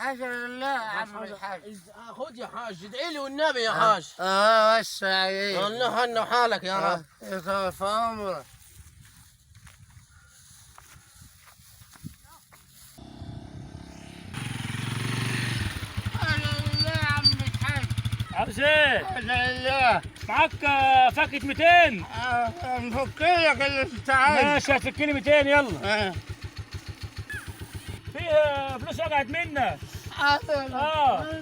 حاجة لله يا عم الحاج. خد يا حاج، ادعي لي والنبي يا حاج. وسع عليك. الله هنا وحالك يا رب. يطول في عمرك. حاجة لله يا عم الحاج. عاوز ايه؟ حاجة لله. معاك فاكهة 200؟ نفك لك اللي انت عايزه. ماشي هتفك لي 200 يلا. آه. في فلوس وقعت منك. حاضر. اه